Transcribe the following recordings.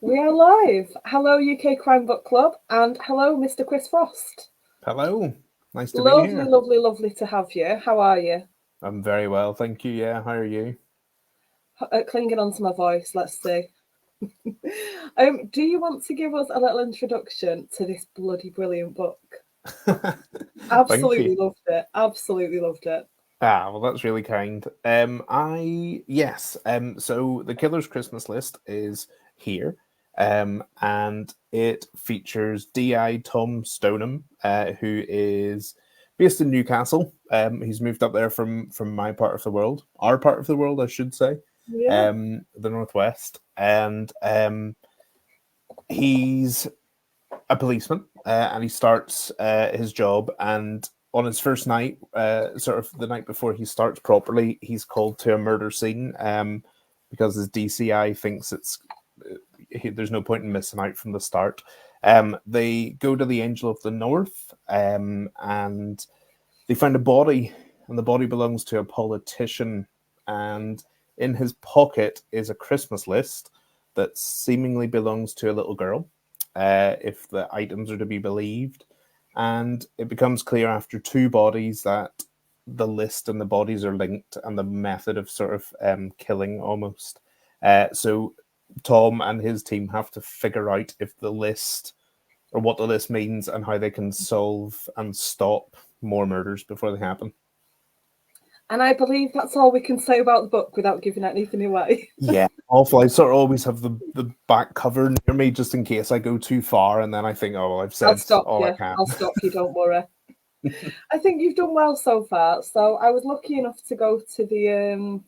We are live. Hello, UK Crime Book Club, and hello, Mr. Chris Frost. Hello, nice to be Lovely, here. lovely, lovely to have you. How are you? I'm very well, thank you. Yeah, how are you? Clinging on to my voice, let's see. Do you want to give us a little introduction to this bloody brilliant book? Thank you. Absolutely loved it. Absolutely loved it. Well, that's really kind. So the Killer's Christmas List is here, and it features D.I. Tom Stoneham, who is based in Newcastle. He's moved up there from my part of the world, our part of the world, I should say, Yeah. the northwest, and he's a policeman, and he starts his job. And on his first night, sort of the night before he starts properly, he's called to a murder scene because his DCI thinks there's no point in missing out from the start. They go to the Angel of the North, and they find a body, and the body belongs to a politician. And in his pocket is a Christmas list that seemingly belongs to a little girl, if the items are to be believed. And it becomes clear after two bodies that the list and the bodies are linked, and the method of sort of killing almost. So Tom and his team have to figure out if the list or what the list means and how they can solve and stop more murders before they happen. And I believe that's all we can say about the book without giving anything away. Yeah, awful. I sort of always have the back cover near me just in case I go too far, and then I think, oh, well, I've I'll said stop all I you. can. I'll stop you, don't worry. I think you've done well so far. So I was lucky enough to go to the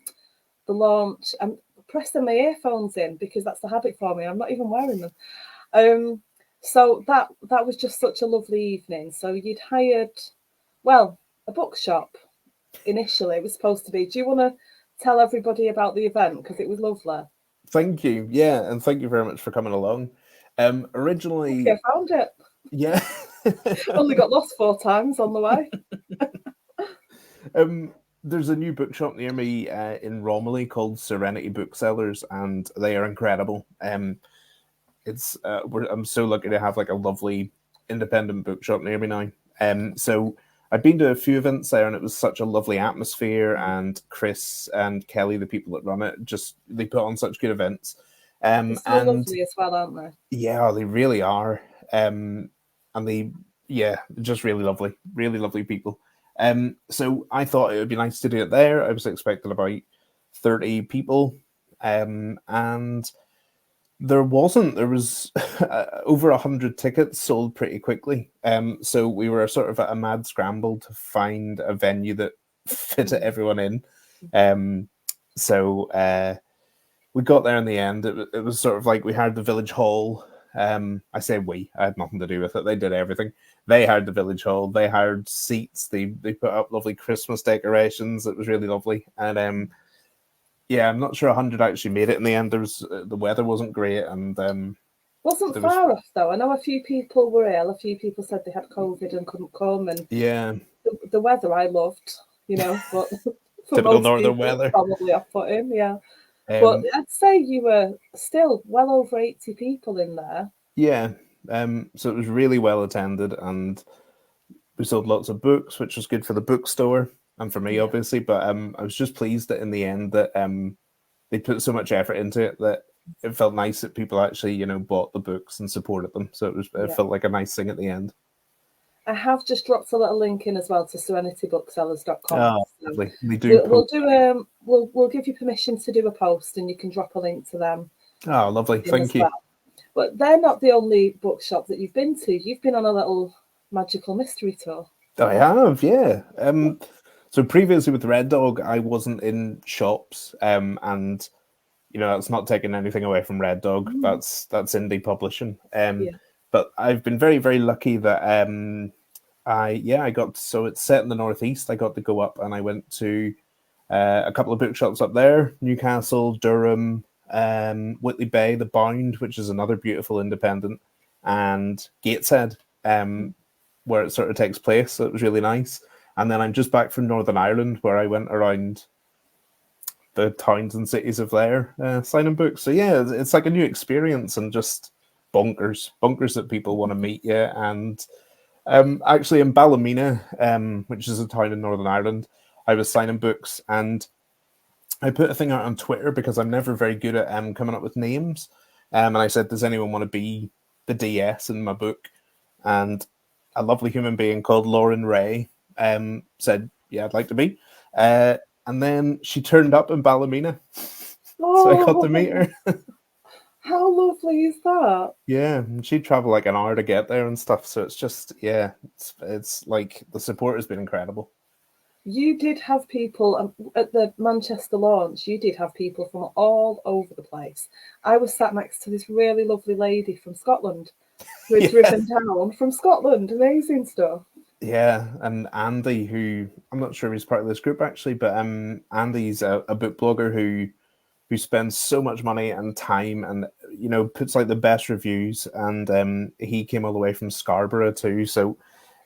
launch. I'm pressing my earphones in because that's the habit for me. I'm not even wearing them. So that was just such a lovely evening. So you'd hired, well, a bookshop initially. It was supposed to be. Do you want to tell everybody about the event because it was lovely? Thank you. Yeah, and thank you very much for coming along. Okay, Originally, I found it. yeah. Only got lost 4 times on the way. um, there's a new bookshop near me in Romilly called Serenity Booksellers, and they are incredible. I'm so lucky to have like a lovely independent bookshop near me now. So I've been to a few events there, and it was such a lovely atmosphere. And Chris and Kelly, the people that run it, just they put on such good events. They're so And lovely as well, aren't they? yeah, they really are. And they, yeah, just really lovely people. So I thought it would be nice to do it there. I was expecting about 30 people. And there wasn't. There was over 100 tickets sold pretty quickly. So we were sort of at a mad scramble to find a venue that fit everyone in. Um, so we got there in the end. It was sort of like we hired the village hall. I say we. I had nothing to do with it. They did everything. They hired the village hall. They hired seats. They put up lovely Christmas decorations. It was really lovely. And yeah, I'm not sure 100 actually made it in the end. There was the weather wasn't great, and Wasn't there was far off though. I know a few people were ill. A few people said they had COVID and couldn't come. And yeah, the weather I loved, but for typical most northern people, weather. probably off-putting. Yeah, but Um, I'd say you were still well over 80 people in there. yeah, so it was really well attended, and we sold lots of books, which was good for the bookstore and for me, Yeah, obviously. But I was just pleased that in the end that they put so much effort into it that it felt nice that people actually, bought the books and supported them. So it yeah. felt like a nice thing at the end. I have just dropped a little link in as well to serenitybooksellers.com. Oh, So lovely. They do we'll post. do we'll give you permission to do a post, and you can drop a link to them Oh, lovely. in as Thank you. well. But they're not the only bookshop that you've been to. You've been on a little magical mystery tour. I have, yeah. So previously with Red Dog, I wasn't in shops, and that's not taking anything away from Red Dog. Mm, That's indie publishing. yeah. But I've been very, very lucky that I got, so it's set in the northeast. I got to go up, and I went to a couple of bookshops up there: Newcastle, Durham, Whitley Bay, The Bound, which is another beautiful independent, and Gateshead, where it sort of takes place. So it was really nice. And then I'm just back from Northern Ireland, where I went around the towns and cities of there signing books. So yeah, it's like a new experience and just bonkers that people want to meet you. And actually in Ballymena, which is a town in Northern Ireland, I was signing books and I put a thing out on Twitter because I'm never very good at coming up with names. And I said, does anyone want to be the DS in my book? And a lovely human being called Lauren Ray said, yeah, I'd like to be. And then she turned up in Ballymena. So I got to meet her. How lovely is that? Yeah, and she'd travel like an hour to get there and stuff. So it's just, yeah, it's like the support has been incredible. You did have people at the Manchester launch, you did have people from all over the place. I was sat next to this really lovely lady from Scotland who had driven down from Scotland. Amazing stuff. Yeah, and Andy, who I'm not sure if he's part of this group actually, but Andy's a book blogger who spends so much money and time and puts like the best reviews, and he came all the way from Scarborough too. So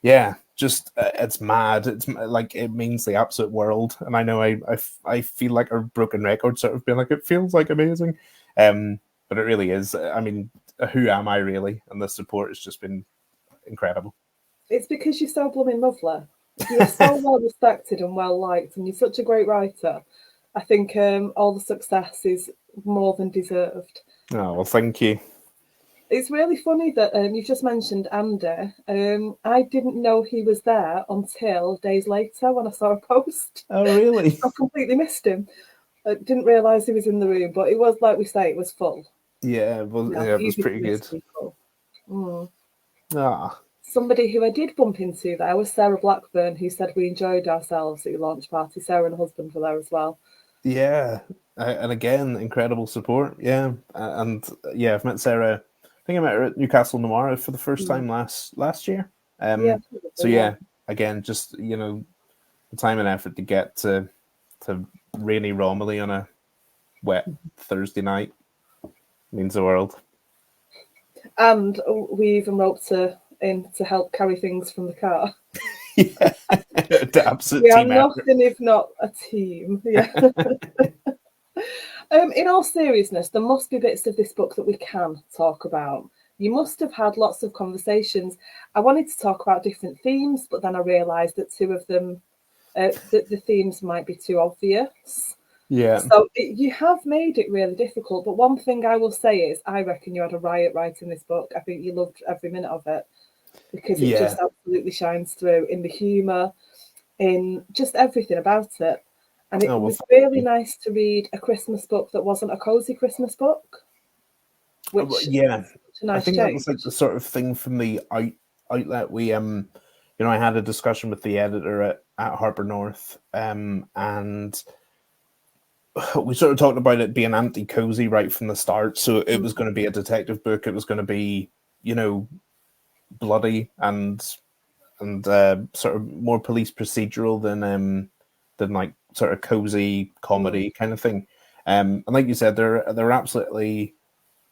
yeah, just it's mad. It's like it means the absolute world. And I know I feel like a broken record, sort of being like it feels like amazing, but it really is. I mean, who am I really? And the support has just been incredible. It's because you're so blooming lovely. You're so well respected and well liked, and you're such a great writer. I think all the success is more than deserved. Oh, well, thank you. It's really funny that you just mentioned Andy. I didn't know he was there until days later when I saw a post. Oh, really? I completely missed him. I didn't realise he was in the room, but it was, like we say, it was full. Yeah, well, yeah, it was pretty good. Ah. Somebody who I did bump into there was Sarah Blackburn, who said we enjoyed ourselves at your launch party. Sarah and her husband were there as well. Yeah, and again, incredible support. Yeah, and yeah, I've met Sarah. I think I met her at Newcastle Noir for the first time last year. So yeah, again, just the time and effort to get to rainy Romilly on a wet Thursday night means the world. And we even roped her in to help carry things from the car. Yeah, absolute we are team nothing if not a team. Yeah. In all seriousness, there must be bits of this book that we can talk about. You must have had lots of conversations. I wanted to talk about different themes, but then I realised that two of them, the themes might be too obvious. Yeah. So you have made it really difficult. But one thing I will say is, I reckon you had a riot writing this book. I think you loved every minute of it because it just absolutely shines through in the humour, in just everything about it. And it was really nice to read a Christmas book that wasn't a cosy Christmas book. Which yeah, nice I think change. that was like the sort of thing from the outlet. We I had a discussion with the editor at Harper North, and we sort of talked about it being anti-cozy right from the start. So it was going to be a detective book. It was going to be bloody and sort of more police procedural than like sort of cozy comedy kind of thing. And like you said, there are absolutely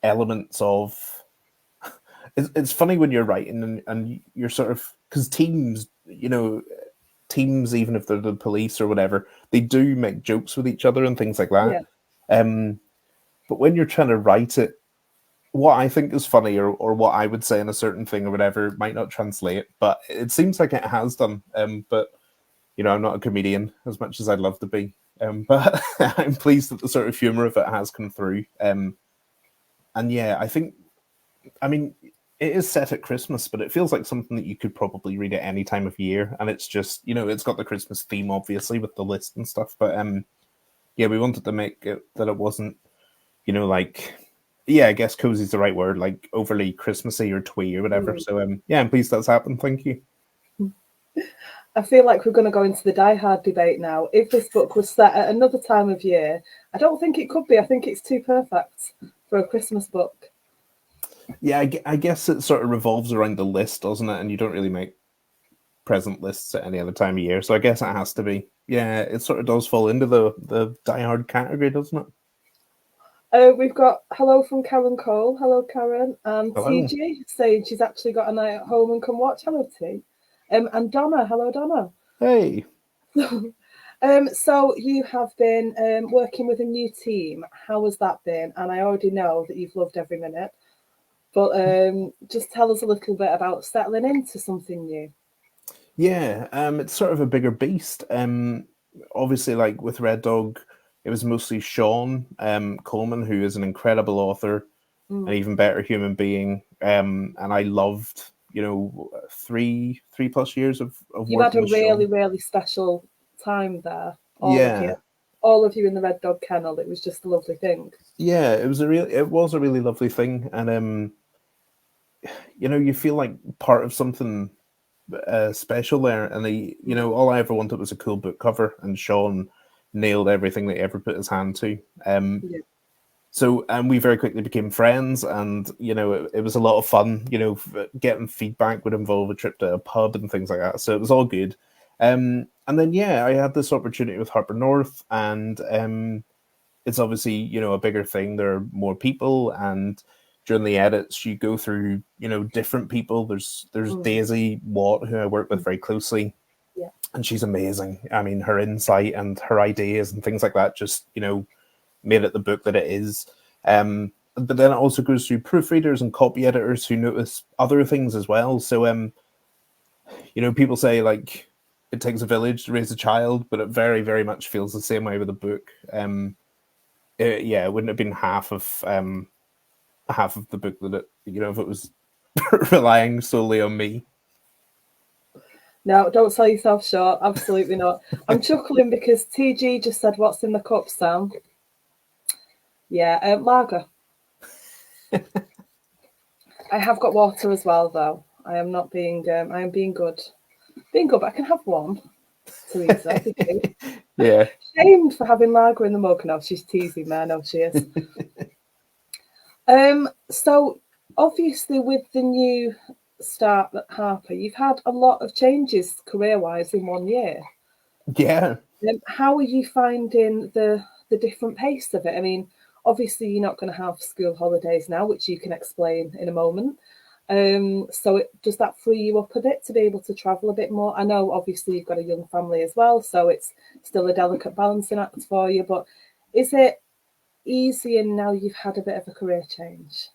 elements of. It's funny when you're writing and you're sort of, because teams, even if they're the police or whatever, they do make jokes with each other and things like that. Yeah. But when you're trying to write it, what I think is funny or what I would say in a certain thing or whatever might not translate, but it seems like it has done. But I'm not a comedian as much as I'd love to be. But I'm pleased that the sort of humor of it has come through. And yeah, I mean, it is set at Christmas, but it feels like something that you could probably read at any time of year. And it's just, it's got the Christmas theme, obviously, with the list and stuff. But yeah, we wanted to make it that it wasn't, like, yeah, I guess cozy is the right word, like overly Christmassy or twee or whatever. So yeah, I'm pleased that's happened. Thank you. I feel like we're going to go into the Die Hard debate now. If this book was set at another time of year, I don't think it could be. I think it's too perfect for a Christmas book. Yeah, I guess it sort of revolves around the list, doesn't it? And you don't really make present lists at any other time of year. So I guess it has to be. Yeah, it sort of does fall into the Die Hard category, doesn't it? We've got hello from Karen Cole. Hello, Karen. And hello. TG saying she's actually got a night at home and can watch. Hello, T. And Donna. Hello, Donna. Hey. So you have been working with a new team. How has that been? And I already know that you've loved every minute, but just tell us a little bit about settling into something new. Yeah, it's sort of a bigger beast. Obviously, like with Red Dog, it was mostly Sean Coleman, who is an incredible author, an Mm. even better human being. And I loved, 3+ years of You've had working a with really, Sean. really special time there. Yeah, All of you in the Red Dog Kennel. It was just a lovely thing. yeah, it was a really lovely thing, and you feel like part of something special there. And all I ever wanted was a cool book cover, and Sean nailed everything that he ever put his hand to. Yeah. And we very quickly became friends, and it was a lot of fun. Getting feedback would involve a trip to a pub and things like that, so it was all good. And then I had this opportunity with Harper North, and it's obviously a bigger thing. There are more people, and during the edits you go through different people. There's Mm. Daisy Watt, who I work with very closely, Yeah. and she's amazing. I mean, her insight and her ideas and things like that just made it the book that it is. But then it also goes through proofreaders and copy editors who notice other things as well. So people say like it takes a village to raise a child, but it very, very much feels the same way with a book. It wouldn't have been half of the book that if it was relying solely on me. No, don't sell yourself short. Absolutely not. I'm chuckling because TG just said, "What's in the cup, Sam?" Yeah, lager. I have got water as well, though. I am not being. I am being good. Being good, but I can have one. Teresa, Yeah, shamed for having lager in the mug. No, she's teasing me. No, she is. So obviously with the new start at Harper, you've had a lot of changes career-wise in 1 year. yeah, How are you finding the different pace of it? I mean, obviously you're not going to have school holidays now, which you can explain in a moment. So does that free you up a bit to be able to travel a bit more? I know obviously you've got a young family as well, so it's still a delicate balancing act for you, but is it easier now you've had a bit of a career change?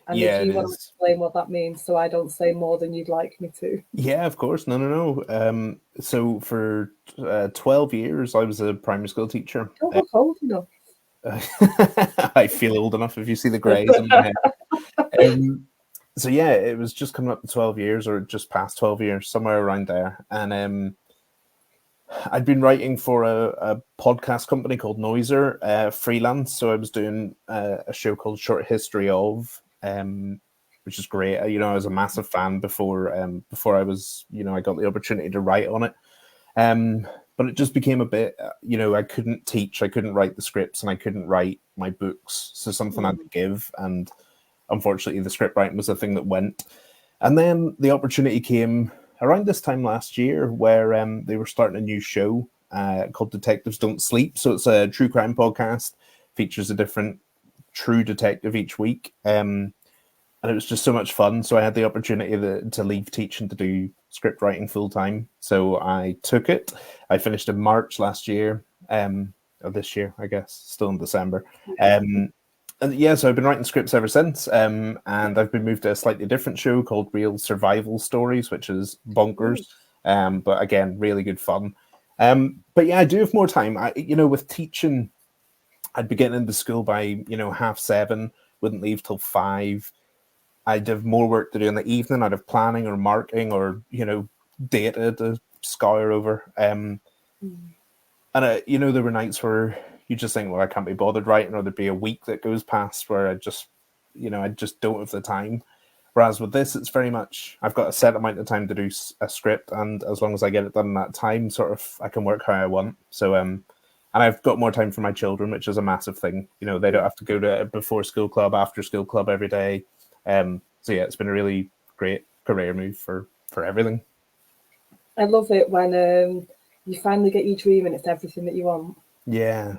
And if yeah. It you want to is. explain what that means, so I don't say more than you'd like me to. Yeah, of course. No, no, no. So for 12 years, I was a primary school teacher. Don't look old enough. I feel old enough if you see the greys on my head. So yeah, it was just coming up to 12 years, or just past 12 years, somewhere around there. And I'd been writing for a podcast company called Noiser, freelance. So I was doing a show called Short History of, which is great. I was a massive fan before I was, I got the opportunity to write on it. But it just became a bit, I couldn't teach, I couldn't write the scripts, and I couldn't write my books. So something had to give, and unfortunately, the script writing was the thing that went. And then the opportunity came around this time last year, where they were starting a new show called Detectives Don't Sleep. So it's a true crime podcast, features a different true detective each week. And it was just so much fun. So I had the opportunity to leave teaching to do script writing full time. So I took it. I finished in March last year, or this year, I guess, still in December. And yeah, so I've been writing scripts ever since. And I've been moved to a slightly different show called Real Survival Stories, which is bonkers. But again, really good fun. But yeah, I do have more time. With teaching, I'd be getting into school by 7:30, wouldn't leave till 5. I'd have more work to do in the evening. I'd have planning or marking or data to scour over. And there were nights where you just think, well, I can't be bothered writing, or there'd be a week that goes past where I just don't have the time. Whereas with this, it's very much I've got a set amount of time to do a script, and as long as I get it done in that time, sort of I can work how I want. So and I've got more time for my children, which is a massive thing. They don't have to go to a before school club, after school club every day. So yeah, it's been a really great career move for everything. I love it when you finally get your dream and it's everything that you want. Yeah,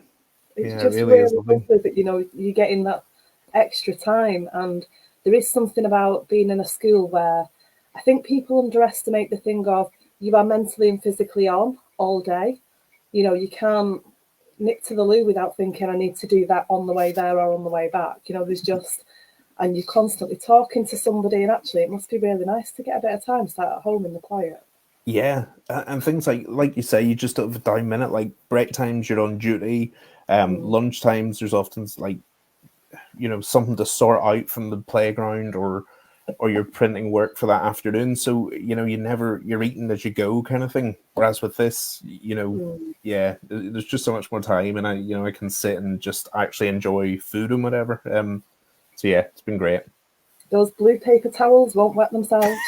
It's yeah, it just really is really lovely. lovely that you're getting that extra time, and there is something about being in a school where I think people underestimate the thing of you are mentally and physically on all day. you can't nip to the loo without thinking I need to do that on the way there or on the way back. There's just, and you're constantly talking to somebody, and actually it must be really nice to get a bit of time sat at home in the quiet. Yeah, and things like you say, you just don't have a time minute. Like break times, you're on duty. Lunch times, there's often like something to sort out from the playground, or you're printing work for that afternoon. So you're eating as you go kind of thing. Whereas with this, yeah, there's just so much more time, and I can sit and just actually enjoy food and whatever. So yeah, it's been great. Those blue paper towels won't wet themselves.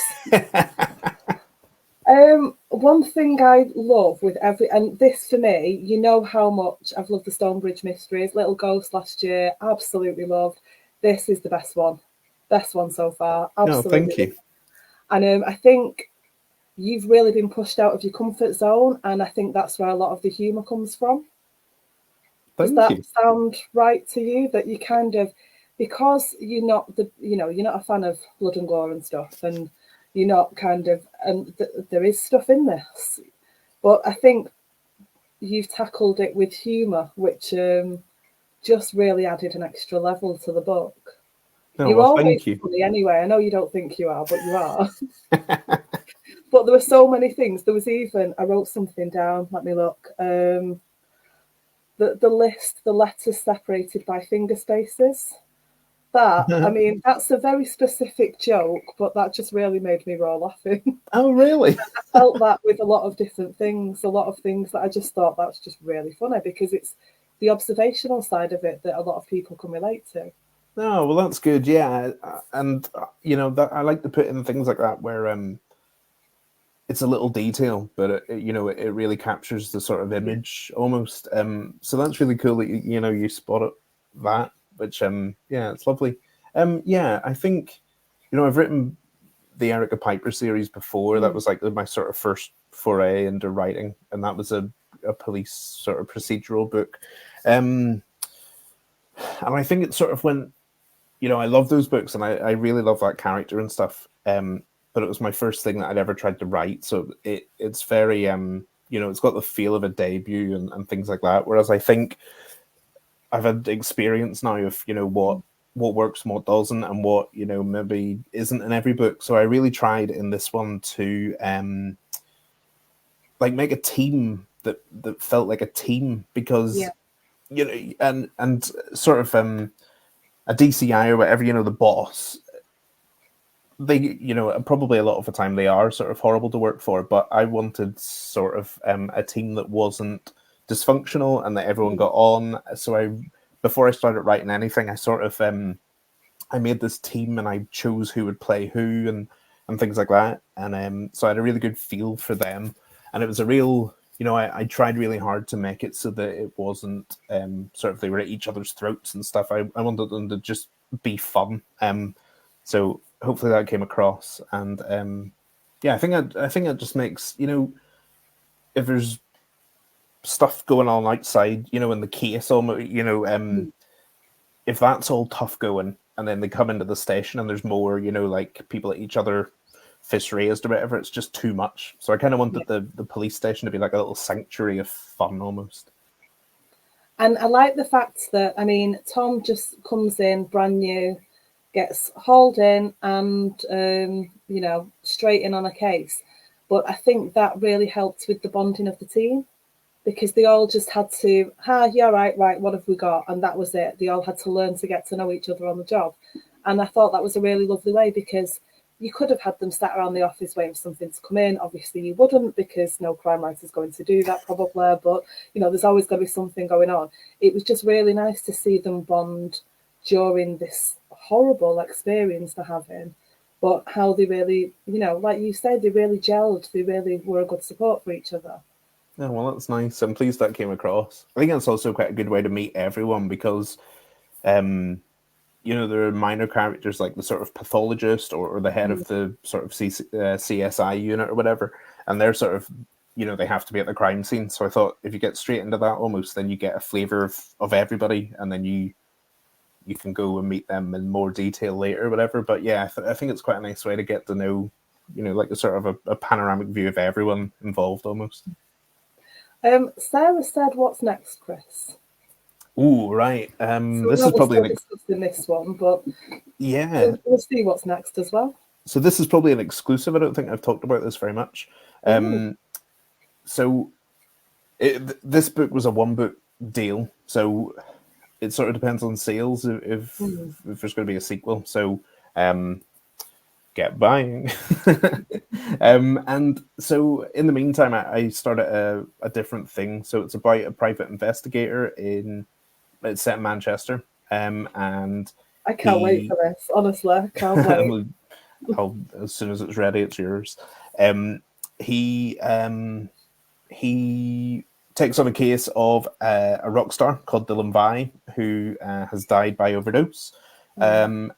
One thing I love with and this for me, how much I've loved the Stonebridge Mysteries. Little Ghost last year, absolutely loved. This is the best one so far. No, thank Absolutely. you. And I think you've really been pushed out of your comfort zone, and I think that's where a lot of the humour comes from. Does Thank that you. sound right to you? That you kind of, because you're not you're not a fan of blood and gore and stuff, and you're not kind of, and there is stuff in this, but I think you've tackled it with humour, which just really added an extra level to the book. No, You're well, always thank you. funny anyway. I know you don't think you are, but you are. But there were so many things. There was even, I wrote something down. Let me look. The letters separated by finger spaces. I mean, that's a very specific joke, but that just really made me roll laughing. Oh, really? I felt that with a lot of different things, a lot of things that I just thought that's just really funny because it's the observational side of it that a lot of people can relate to. No, well, that's good. Yeah, and that I like to put in things like that where it's a little detail, but it really captures the sort of Yeah. image almost. So that's really cool that you spotted that, which yeah, it's lovely. Yeah, I think I've written the Erica Piper series before. That was like my sort of first foray into writing, and that was a police sort of procedural book. And I think it's sort of when I love those books, and I really love that character and stuff. But it was my first thing that I'd ever tried to write, so it's very it's got the feel of a debut and things like that. Whereas I think I've had experience now of what works and what doesn't, and what maybe isn't in every book. So I really tried in this one to like make a team that felt like a team, because Yeah. and sort of a DCI or whatever, the boss, they, probably a lot of the time they are sort of horrible to work for, but I wanted sort of a team that wasn't dysfunctional and that everyone got on. So before I started writing anything, I sort of, I made this team and I chose who would play who and things like that. And so I had a really good feel for them. And it was a real, I tried really hard to make it so that it wasn't sort of they were at each other's throats and stuff. I wanted them to just be fun. So hopefully that came across. And yeah, I think it just makes, if there's stuff going on outside, in the case, almost, if that's all tough going, and then they come into the station and there's more, like people at each other fist raised or whatever, it's just too much. So I kind of wanted the police station to be like a little sanctuary of fun almost. And I like the fact that, I mean, Tom just comes in brand new, gets hauled in and, straight in on a case. But I think that really helped with the bonding of the team because they all just had to, yeah, right, what have we got? And that was it. They all had to learn to get to know each other on the job. And I thought that was a really lovely way because you could have had them sat around the office waiting for something to come in. Obviously, you wouldn't because no crime writer is going to do that probably. But, there's always going to be something going on. It was just really nice to see them bond during this horrible experience they're having. But how they really, like you said, they really gelled. They really were a good support for each other. Yeah, well, that's nice. I'm pleased that came across. I think that's also quite a good way to meet everyone because there are minor characters like the sort of pathologist or the head of the sort of CSI unit or whatever, and they're sort of, they have to be at the crime scene. So I thought if you get straight into that almost, then you get a flavor of everybody, and then you can go and meet them in more detail later or whatever. But yeah, I think it's quite a nice way to get to know, like a sort of a panoramic view of everyone involved almost. Sarah said, "What's next, Chris?" Ooh, right. So I This know is we're probably still discussing this one, but yeah. we'll see what's next as well. So this is probably an exclusive. I don't think I've talked about this very much. Ooh. So this book was a one book deal. So it sort of depends on sales if there's going to be a sequel. So get buying. And so in the meantime, I started a different thing. So it's about a private investigator it's set in Manchester. And I can't wait he for this. Honestly, I can't wait. as soon as it's ready, it's yours. Um, he he takes on a case of a rock star called Dylan Vai who has died by overdose, and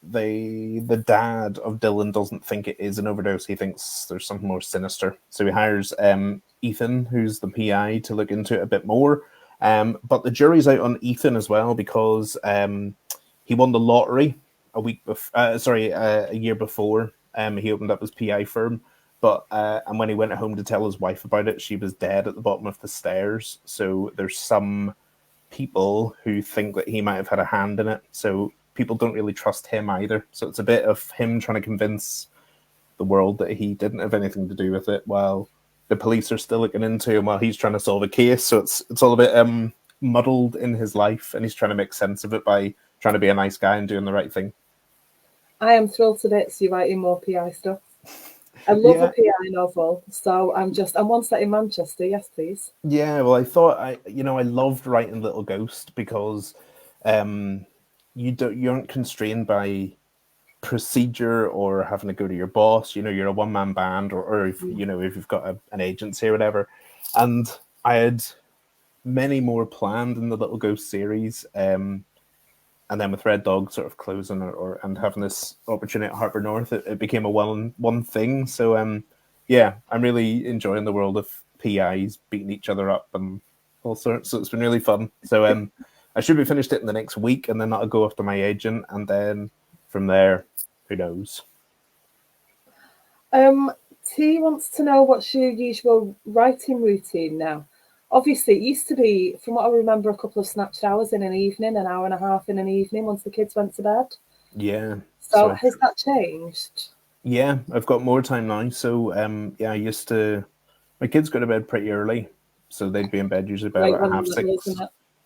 the dad of Dylan doesn't think it is an overdose. He thinks there's something more sinister. So he hires Ethan, who's the PI, to look into it a bit more. But the jury's out on Ethan as well because he won the lottery a year before. He opened up his PI firm, but and when he went home to tell his wife about it, she was dead at the bottom of the stairs. So there's some people who think that he might have had a hand in it. So people don't really trust him either. So it's a bit of him trying to convince the world that he didn't have anything to do with it, while the police are still looking into him while he's trying to solve a case. So it's all a bit muddled in his life, and he's trying to make sense of it by trying to be a nice guy and doing the right thing. I am thrilled to bits you're writing more PI stuff. I love a PI novel, so I'm one set in Manchester. Yes, please. Yeah, well, I thought I loved writing Little Ghost because you aren't constrained by procedure or having to go to your boss. You're a one man band, or if you've got an agency or whatever. And I had many more planned in the Little Ghost series. And then with Red Dog sort of closing and having this opportunity at Harbour North, it became a one thing. So yeah, I'm really enjoying the world of PIs beating each other up and all sorts. So it's been really fun. So I should be finished it in the next week, and then that'll go off to my agent, and then from there, who knows? T wants to know what's your usual writing routine now. Obviously, it used to be, from what I remember, a couple of snatched hours in an evening, an hour and a half in an evening once the kids went to bed. Yeah. So has that changed? Yeah, I've got more time now. So yeah, my kids go to bed pretty early, so they'd be in bed usually by about half six.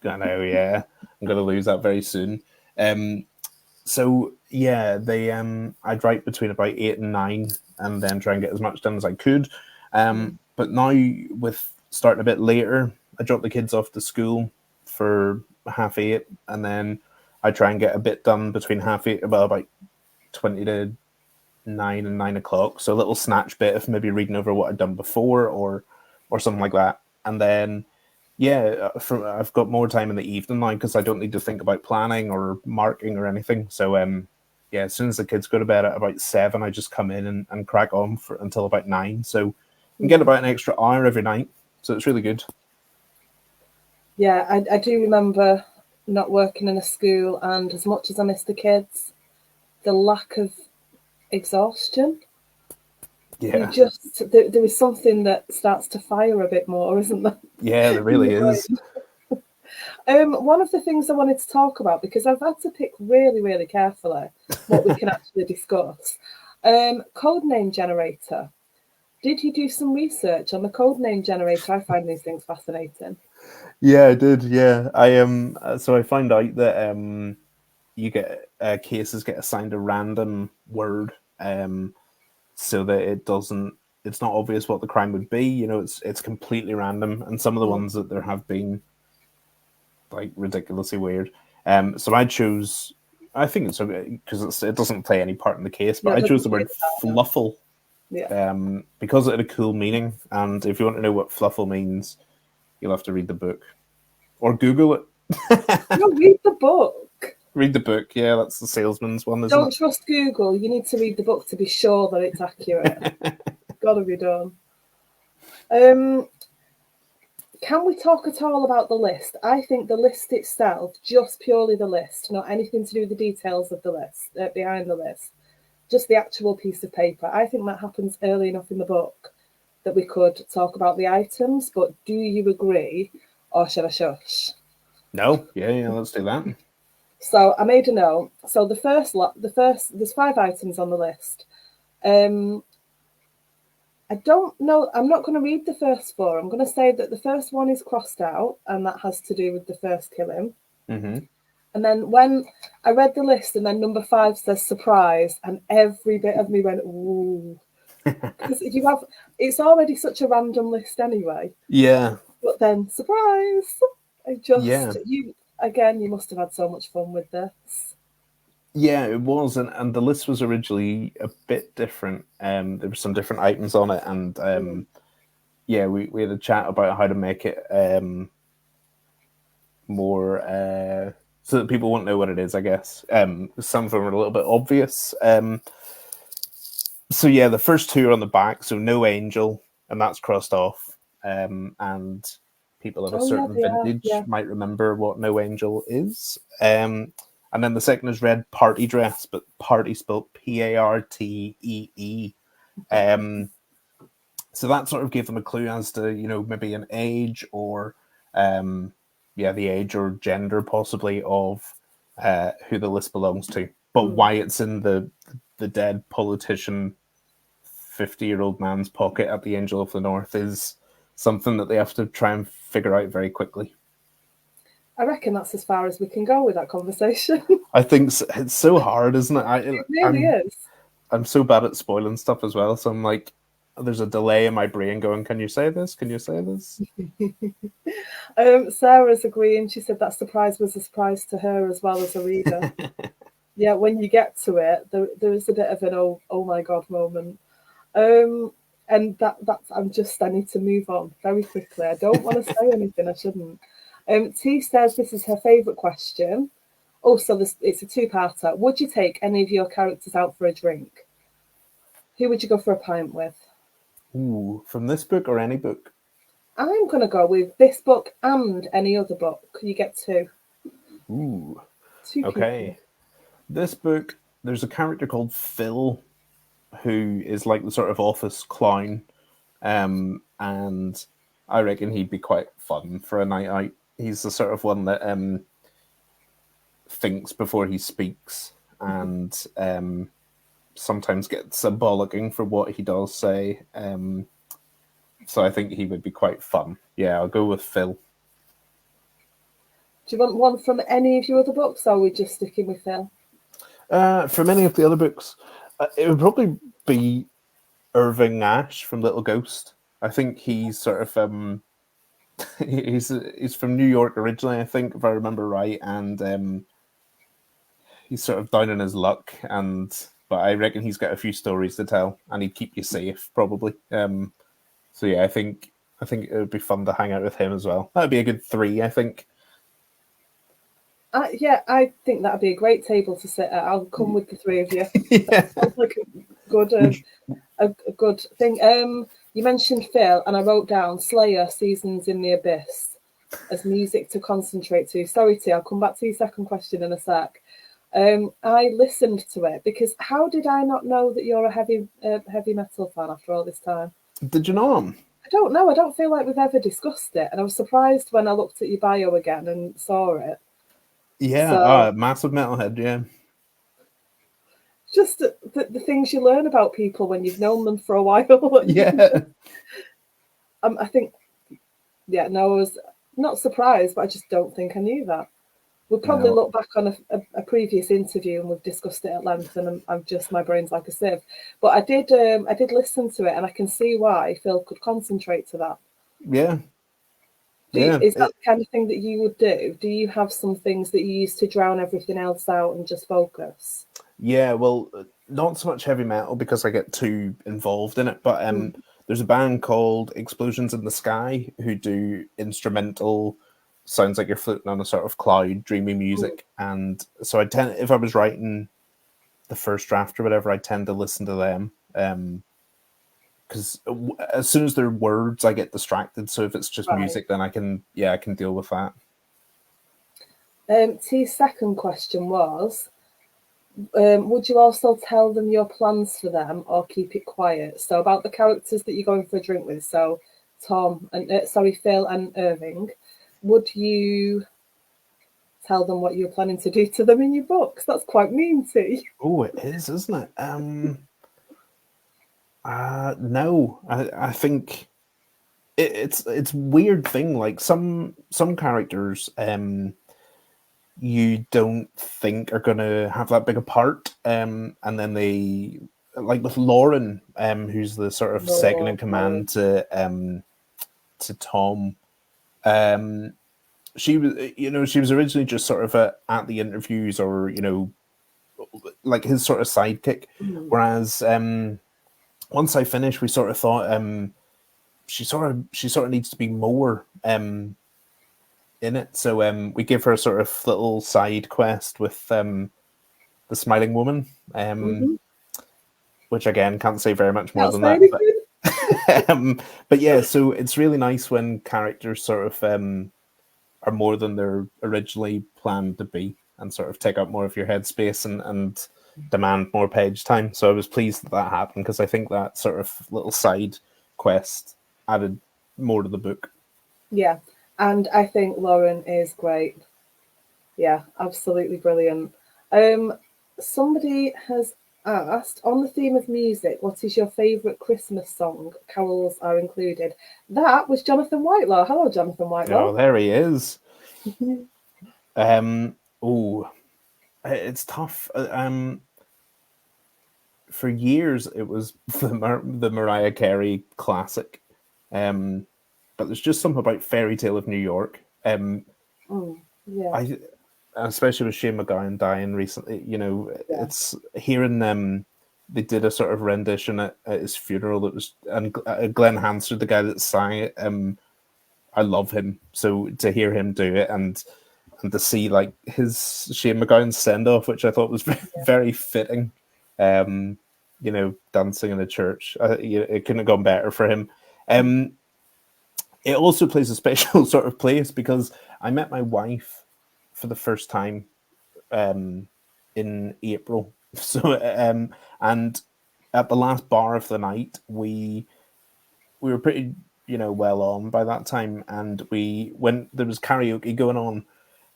I know, yeah. I'm gonna lose that very soon. So yeah, I'd write between about 8 and 9, and then try and get as much done as I could. But now with starting a bit later, I drop the kids off to school for 8:30, and then I try and get a bit done between 8:30, well, about 20 to 9 and 9 o'clock. So a little snatch bit of maybe reading over what I'd done before or something like that. And then yeah, I've got more time in the evening now because I don't need to think about planning or marking or anything. So yeah, as soon as the kids go to bed at about 7, I just come in and crack on until about 9. So I get about an extra hour every night. So it's really good. Yeah, I do remember not working in a school, and as much as I miss the kids, the lack of exhaustion. Yeah. There is something that starts to fire a bit more, isn't there? Yeah, there really is. One of the things I wanted to talk about, because I've had to pick really, really carefully what we can actually discuss. Codename generator. Did you do some research on the codename generator? I find these things fascinating. Yeah, I did. Yeah, so I found out that you get cases get assigned a random word, so that it's not obvious what the crime would be. It's completely random, and some of the ones that there have been like ridiculously weird. So I think it's because it doesn't play any part in the case, but I chose the word fluffle. Yeah. Because it had a cool meaning, and if you want to know what fluffle means, you'll have to read the book or Google it. No, read the book. Read the book. Yeah, that's the salesman's one, isn't Don't it? trust Google. You need to read the book to be sure that it's accurate. Got to be done. Can we talk at all about the list? I think the list itself, just purely the list, not anything to do with the details of the list, behind the list, just the actual piece of paper. I think that happens early enough in the book that we could talk about the items, but do you agree, or should I shush? No, yeah, let's do that. So I made a note. So there's 5 items on the list. I don't know. I'm not going to read the first 4. I'm going to say that the first one is crossed out, and that has to do with the first killing. Mm-hmm. And then when I read the list, and then number 5 says surprise, and every bit of me went, ooh. Because it's already such a random list anyway. Yeah. But then surprise! Yeah. You must have had so much fun with this. Yeah, it was, and the list was originally a bit different. There were some different items on it, and yeah, we had a chat about how to make it more so that people won't know what it is, I guess. Some of them are a little bit obvious. So yeah, the first 2 are on the back, so no angel, and that's crossed off. And people of a certain vintage might remember what no angel is. And then the second is red party dress, but party spelled Partee. So that sort of gave them a clue as to, maybe an age or the age or gender possibly of who the list belongs to. But why it's in the dead politician 50-year-old man's pocket at the Angel of the North is something that they have to try and figure out very quickly. I reckon that's as far as we can go with that conversation. I think it's so hard, isn't it? It really is. I'm so bad at spoiling stuff as well, so I'm like, there's a delay in my brain going, can you say this? Can you say this? Sarah's agreeing. She said that surprise was a surprise to her as well as a reader. Yeah, when you get to it, there is a bit of an oh my God moment. And that's I need to move on very quickly. I don't want to say anything I shouldn't. T says this is her favourite question. Also, it's a 2-parter. Would you take any of your characters out for a drink? Who would you go for a pint with? Ooh, from this book or any book? I'm going to go with this book and any other book. You get 2. Ooh. 2 okay. people. This book, there's a character called Phil, who is like the sort of office clown, and I reckon he'd be quite fun for a night out. He's the sort of one that thinks before he speaks, and sometimes gets a bollocking for what he does say. So I think he would be quite fun. Yeah, I'll go with Phil. Do you want one from any of your other books, or are we just sticking with Phil? From any of the other books, it would probably be Irving Nash from Little Ghost. I think he's sort of he's from New York originally, I think, if I remember right, and he's sort of down in his luck, but I reckon he's got a few stories to tell, and he'd keep you safe probably. So yeah, I think it would be fun to hang out with him as well. That'd be a good 3, I think. Yeah, I think that'd be a great table to sit at. I'll come with the 3 of you. Yeah. That sounds like a good thing. You mentioned Phil, and I wrote down Slayer Seasons in the Abyss as music to concentrate to. Sorry, T, I'll come back to your second question in a sec. I listened to it because how did I not know that you're a heavy metal fan after all this time? Did you know him? I don't know. I don't feel like we've ever discussed it, and I was surprised when I looked at your bio again and saw it. Yeah, massive metalhead, yeah. Just the things you learn about people when you've known them for a while. Yeah. I think, I was not surprised, but I just don't think I knew that. We'll probably look back on a previous interview and we've discussed it at length, and my brain's like a sieve. But I did listen to it, and I can see why Phil could concentrate to that. Yeah. Is that the kind of thing that you would do? Do you have some things that you use to drown everything else out and just focus? Yeah, well, not so much heavy metal because I get too involved in it, but there's a band called Explosions in the Sky who do instrumental, sounds like you're floating on a sort of cloud, dreamy music. And so if I was writing the first draft or whatever, I tend to listen to them. Because as soon as there are words, I get distracted. So if it's just music, then I can deal with that. T's second question was, Would you also tell them your plans for them or keep it quiet? So about the characters that you're going for a drink with, so Tom and Phil and Irving, would you tell them what you're planning to do to them in your books? That's quite mean, T. Oh, it is, isn't it? No, I think it's weird thing. Like some characters, you don't think are gonna have that big a part, and then they like with Lauren, who's the sort of second in No, command to Tom. Um, she was, she was originally just sort of at the interviews, or like his sort of sidekick. mm, Whereas once I finished, we sort of thought she sort of needs to be more in it. So we give her a sort of little side quest with the Smiling Woman, mm-hmm. which again can't say very much more Can't than say that. anything. But yeah, so it's really nice when characters sort of are more than they're originally planned to be, and sort of take up more of your headspace and demand more page time. So I was pleased that that happened, because I think that sort of little side quest added more to the book. Yeah, and I think Lauren is great. Yeah, absolutely brilliant. Um, Somebody has asked, on the theme of music, what is your favourite Christmas song? Carols are included. That was Jonathan Whitelaw. Hello, Jonathan Whitelaw. Oh, there he is. Um, oh, it's tough. For years it was the Mariah Carey classic, but there's just something about Fairy Tale of New York. Yeah, I Especially with Shane McGowan dying recently, yeah. it's hearing they did a sort of rendition at his funeral that was, and Glenn Hansard, the guy that sang it, I love him. So to hear him do it, and to see like his Shane McGowan send off, which I thought was very fitting. Dancing in a church, it couldn't have gone better for him. It also plays a special sort of place because I met my wife for the first time in April. So and at the last bar of the night, we were pretty well on by that time, and there was karaoke going on,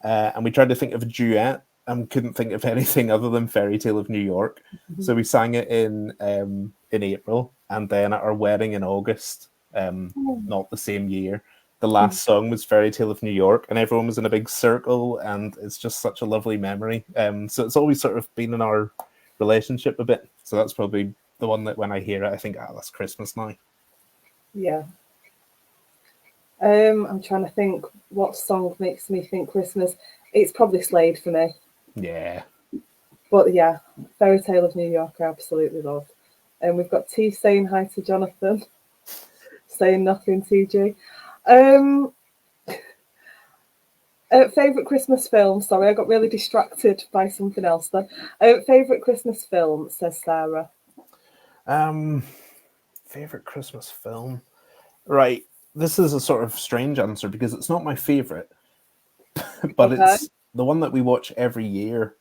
and we tried to think of a duet and couldn't think of anything other than Fairy Tale of New York. So we sang it in April, and then at our wedding in August, not the same year, the last song was Fairy Tale of New York, and everyone was in a big circle, and it's just such a lovely memory. So it's always sort of been in our relationship a bit. So that's probably the one that when I hear it, I think, that's Christmas now. Yeah. I'm trying to think what song makes me think Christmas. It's probably Slade for me. Yeah. But yeah, Fairy Tale of New York I absolutely love. And we've got T saying hi to Jonathan, saying nothing, TG. Favourite Christmas film? Sorry, I got really distracted by something else then. Favourite Christmas film, says Sarah. Favorite Christmas film? Right. This is a sort of strange answer because it's not my favorite, but Okay. it's the one that we watch every year,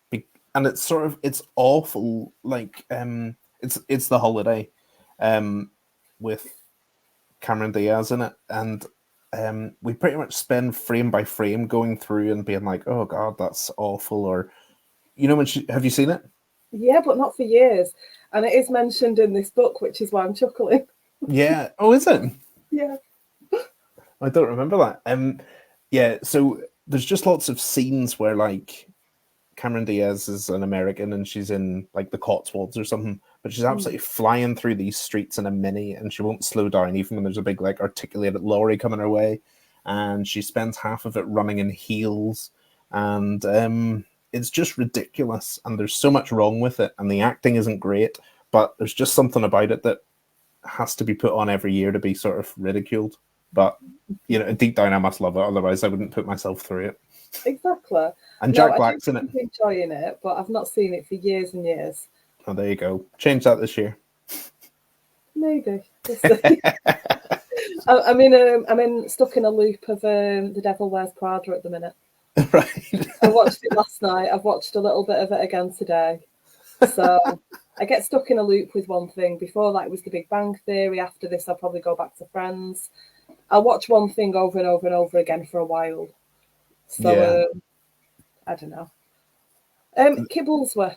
and it's awful. Like it's The Holiday, with Cameron Diaz in it, and we pretty much spend frame by frame going through and being like, "Oh God, that's awful," or have you seen it? Yeah, but not for years. And it is mentioned in this book, which is why I'm chuckling. Yeah. Oh, is it? Yeah. I don't remember that. Yeah. So there's just lots of scenes where like Cameron Diaz is an American and she's in like the Cotswolds or something, but she's absolutely flying through these streets in a mini, and she won't slow down even when there's a big like articulated lorry coming her way, and she spends half of it running in heels, and it's just ridiculous, and there's so much wrong with it, and the acting isn't great, but there's just something about it that has to be put on every year to be sort of ridiculed. But deep down I must love it, otherwise I wouldn't put myself through it. Exactly. And No, Jack I do Black's in it. keep enjoying it, but I've not seen it for years and years. Oh, there you go. Change that this year. Maybe. We'll see. I'm in stuck in a loop of The Devil Wears Prada at the minute. Right. I watched it last night. I've watched a little bit of it again today. So I get stuck in a loop with one thing. Before that, it was The Big Bang Theory. After this, I'll probably go back to Friends. I'll watch one thing over and over and over again for a while. So Yeah. I don't know. Kibblesworth.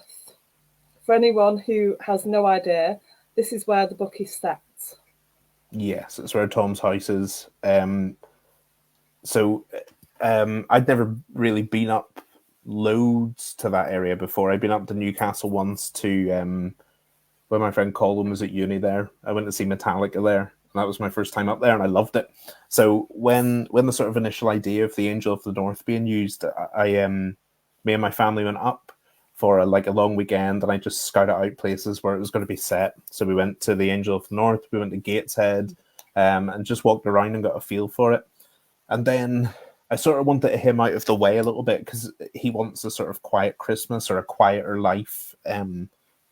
For anyone who has no idea, this is where the book is set. Yes, it's where Tom's house is. So I'd never really been up loads to that area before. I'd been up to Newcastle once to where my friend Colin was at uni there. I went to see Metallica there, and that was my first time up there, and I loved it. So when the sort of initial idea of the Angel of the North being used, me and my family went up for a long weekend, and I just scouted out places where it was going to be set. So we went to the Angel of the North, we went to Gateshead, and just walked around and got a feel for it. And then I sort of wanted him out of the way a little bit because he wants a sort of quiet Christmas or a quieter life,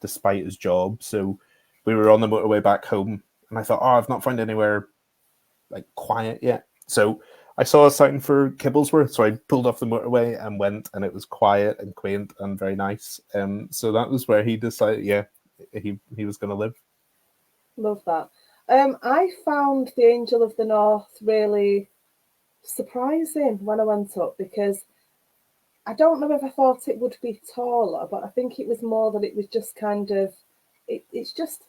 despite his job. So we were on the motorway back home, and I thought, oh, I've not found anywhere like quiet yet. So I saw a sign for Kibblesworth, so I pulled off the motorway and went, and it was quiet and quaint and very nice. So that was where he decided, yeah, he was going to live. Love that. I found the Angel of the North really surprising when I went up because I don't know if I thought it would be taller, but I think it was more that it was just kind of it's just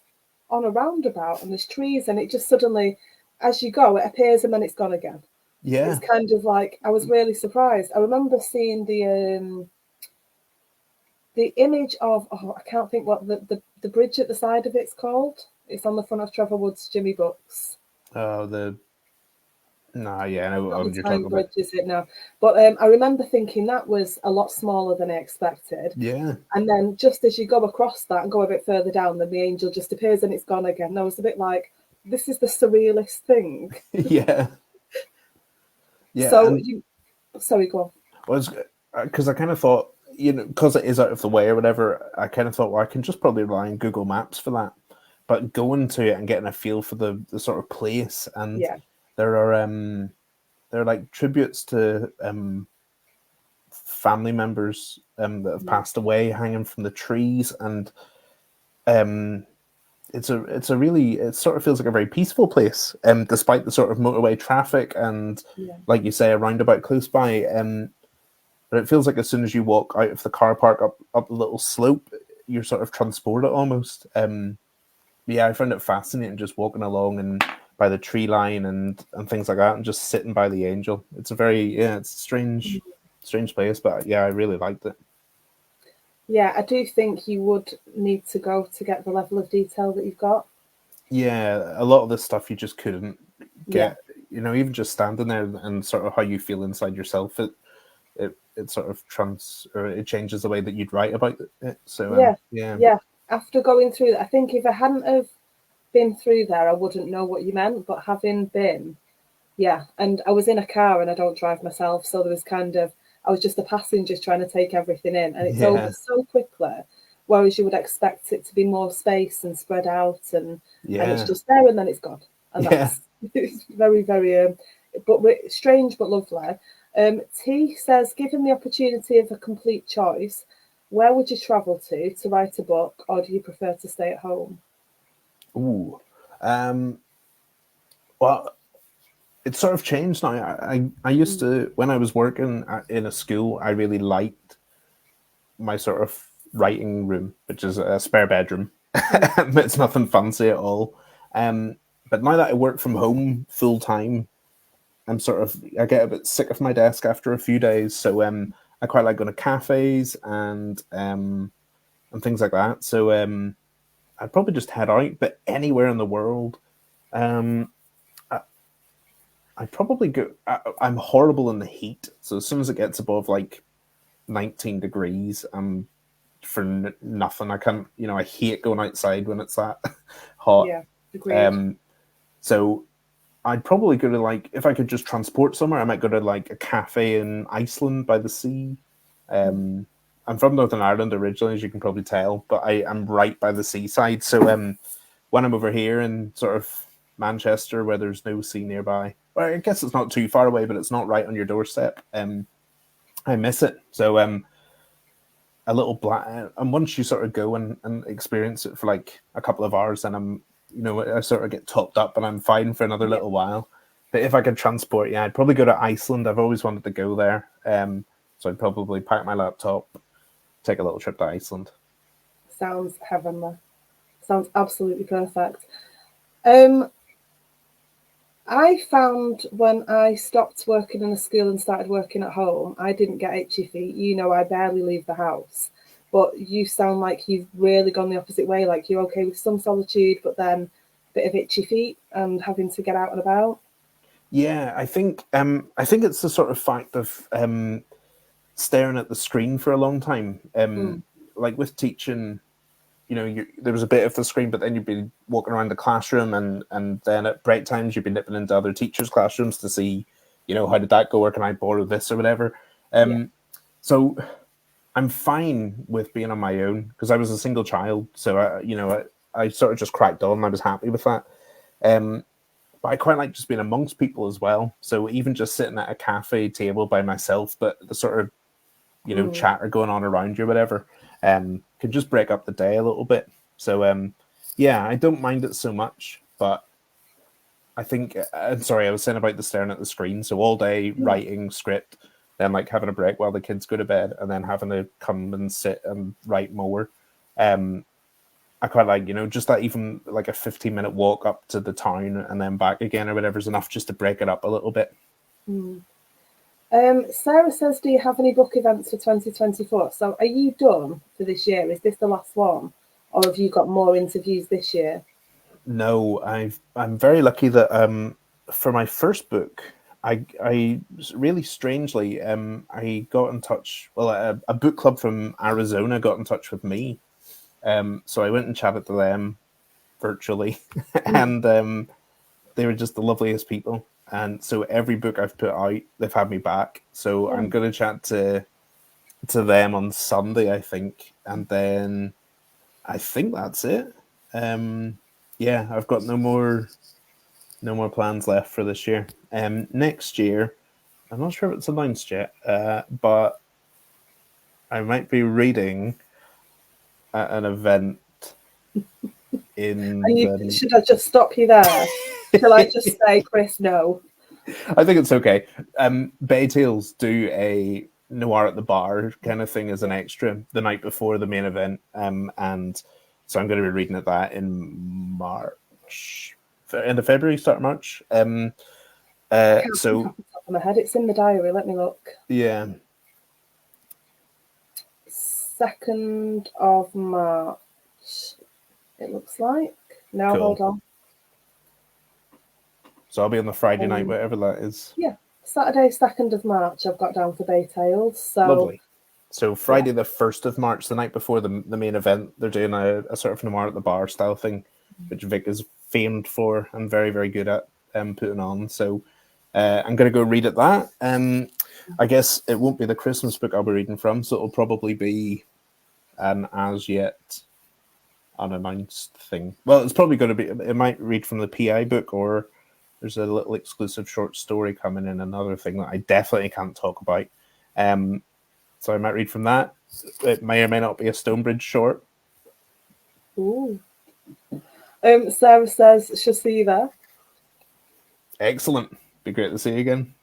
on a roundabout and there's trees and it just suddenly, as you go, it appears and then it's gone again. Yeah, It's kind of like I was really surprised. I remember seeing the image of I can't think what the bridge at the side of it's called. It's on the front of Trevor Wood's Jimmy Books. the nah, yeah, I know Not what the you're Tyne talking about. Bridge, is it now? But I remember thinking that was a lot smaller than I expected. Yeah, And then just as you go across that and go a bit further down, then the angel just appears and it's gone again. And I was a bit like, this is the surrealist thing. yeah, yeah, So and you, sorry, go on. was because I kind of thought, because it is out of the way or whatever, I kind of thought, well, I can just probably rely on Google Maps for that. But going to it and getting a feel for the sort of place, and Yeah, there are like tributes to family members that have passed away hanging from the trees, and um, it's a really, it sort of feels like a very peaceful place, despite the sort of motorway traffic and, yeah, like you say, a roundabout close by. But it feels like as soon as you walk out of the car park up the little slope, you're sort of transported almost. Yeah, I found it fascinating just walking along and by the tree line and things like that, and just sitting by the angel. It's a very, yeah, it's a strange place, but yeah, I really liked it. yeah. I do think you would need to go to get the level of detail that you've got. Yeah, a lot of this stuff you just couldn't Yeah, get. Even just standing there and sort of how you feel inside yourself, it sort of or it changes the way that you'd write about it. So yeah, yeah, yeah. After going through that, I think if I hadn't have been through there, I wouldn't know what you meant. But having been, yeah, and I was in a car and I don't drive myself, so there was kind of I was just a passenger trying to take everything in, and it's over yeah, so quickly. Whereas you would expect it to be more space and spread out, and it's yeah, just there and then it's gone, and yeah. that's it's very very but strange but lovely. T says, given the opportunity of a complete choice, where would you travel to write a book, or do you prefer to stay at home? Ooh, well, it's sort of changed now. I used to, when I was working in a school, I really liked my sort of writing room, which is a spare bedroom. Mm. It's nothing fancy at all. Um, but now that I work from home full time, I get a bit sick of my desk after a few days. So I quite like going to cafes and things like that. So I'd probably just head out, but anywhere in the world. Um, I'd probably go. I'm horrible in the heat, so as soon as it gets above like 19 degrees, I'm for nothing. I can't. I hate going outside when it's that hot. Yeah, agreed. Um, so I'd probably go to, like, if I could just transport somewhere, I might go to like a cafe in Iceland by the sea. I'm from Northern Ireland originally, as you can probably tell, but I am right by the seaside. So when I'm over here in sort of Manchester, where there's no sea nearby, well, I guess it's not too far away, but it's not right on your doorstep. I miss it. So a little black. And once you sort of go and experience it for like a couple of hours, then I sort of get topped up and I'm fine for another little while. But if I could transport, I'd probably go to Iceland. I've always wanted to go there. So I'd probably pack my laptop, take a little trip to Iceland. Sounds heavenly. Sounds absolutely perfect. I found when I stopped working in a school and started working at home, I didn't get itchy feet. I barely leave the house. But you sound like you've really gone the opposite way. Like you're okay with some solitude, but then a bit of itchy feet and having to get out and about. Yeah, I think it's the sort of fact of staring at the screen for a long time. Like with teaching, there was a bit of the screen, but then you'd be walking around the classroom, and then at break times you'd be nipping into other teachers' classrooms to see, how did that go, or can I borrow this or whatever. Yeah. So I'm fine with being on my own because I was a single child, so I sort of just cracked on and I was happy with that. But I quite like just being amongst people as well. So even just sitting at a cafe table by myself, but the sort of chatter going on around you, or whatever, can just break up the day a little bit. So yeah, I don't mind it so much. But I think I'm sorry, I was saying about the staring at the screen. So all day writing script, then like having a break while the kids go to bed, and then having to come and sit and write more. I quite like, just that even like a 15-minute walk up to the town and then back again or whatever is enough just to break it up a little bit. Sarah says, do you have any book events for 2024? So are you done for this year? Is this the last one? Or have you got more interviews this year? No, I'm very lucky that for my first book, I really strangely I got in touch. Well, a book club from Arizona got in touch with me. So I went and chatted to them virtually, and they were just the loveliest people. And so every book I've put out, they've had me back. So I'm going to chat to them on Sunday, I think, and then I think that's it. Yeah, I've got no more plans left for this year. Next year, I'm not sure if it's announced yet, but I might be reading at an event in Should I just stop you there? Shall I just say, Chris, no? I think it's okay. Bay Tales do a noir at the bar kind of thing as an extra the night before the main event, and so I'm going to be reading at that in March, end of February, start of March. So Off the top of my head, it's in the diary. Let me look. Yeah, 2nd of March. It looks like. Now cool. Hold on. So I'll be on the Friday night, whatever that is. Yeah, Saturday, 2nd of March. I've got down for Bay Tales. So lovely. So Friday the 1st of March, the night before the main event, they're doing a sort of noir at the bar style thing, which Vic is famed for and very, very good at putting on. So I'm going to go read at that. I guess it won't be the Christmas book I'll be reading from, so it'll probably be an as yet unannounced thing. Well, it's probably going to be, it might read from the PI book, or there's a little exclusive short story coming in, another thing that I definitely can't talk about. So I might read from that. It may or may not be a Stonebridge short. Ooh. Sarah says she'll see you there. Excellent. Be great to see you again.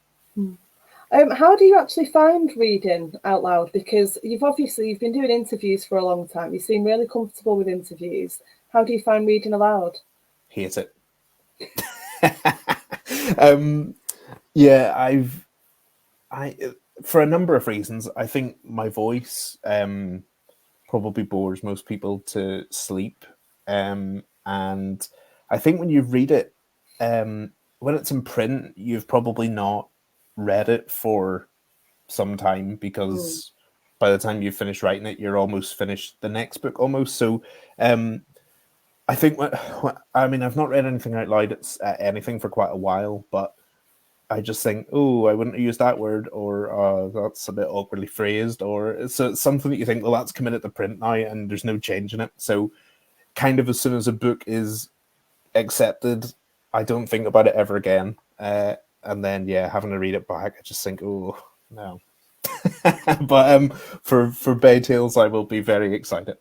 How do you actually find reading out loud? Because you've been doing interviews for a long time. You seem really comfortable with interviews. How do you find reading aloud? Hate it. Yeah, I for a number of reasons. I think my voice probably bores most people to sleep, and I think when you read it, when it's in print, you've probably not read it for some time, because by the time you finish writing it, you're almost finished the next book almost. So I think I've not read anything out loud. It's anything for quite a while, but I just think, I wouldn't use that word, or that's a bit awkwardly phrased, or it's something that you think, well, that's committed to print now and there's no change in it. So kind of as soon as a book is accepted, I don't think about it ever again. And then, having to read it back, I just think, oh, no. But for Bay Tales, I will be very excited.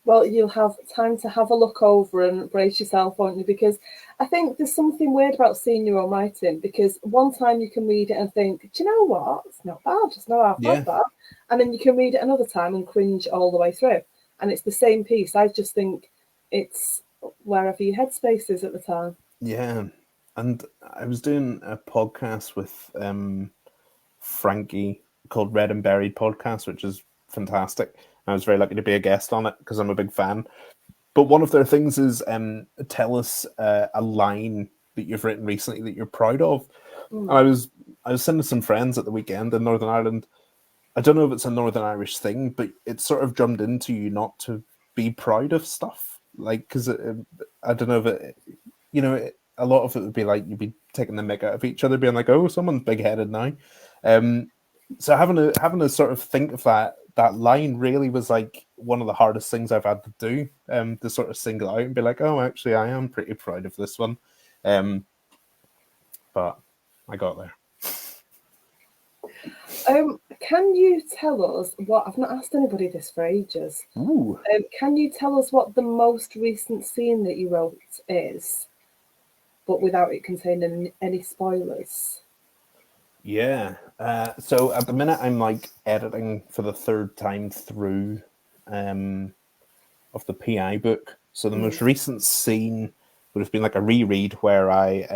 Well, you'll have time to have a look over and brace yourself, won't you? Because I think there's something weird about seeing your own writing. Because one time you can read it and think, do you know what? It's not bad. It's not half Yeah, bad that. And then you can read it another time and cringe all the way through. And it's the same piece. I just think it's wherever your headspace is at the time. yeah. And I was doing a podcast with Frankie called Red and Buried Podcast, which is fantastic. I was very lucky to be a guest on it because I'm a big fan. But one of their things is tell us a line that you've written recently that you're proud of. And I was sending some friends at the weekend in Northern Ireland. I don't know if it's a Northern Irish thing, but it's sort of drummed into you not to be proud of stuff. Like, because I don't know if it, a lot of it would be like you'd be taking the mick out of each other, being like, "Oh, someone's big-headed now." Um, so having to sort of think of that line really was like one of the hardest things I've had to do. To sort of single out and be like, "Oh, actually, I am pretty proud of this one." Um, but I got there. Can you tell us what I've not asked anybody this for ages? Ooh. Can you tell us what the most recent scene that you wrote is, but without it containing any spoilers? Yeah. So at the minute, I'm like editing for the third time through of the PI book. So the most recent scene would have been like a reread where I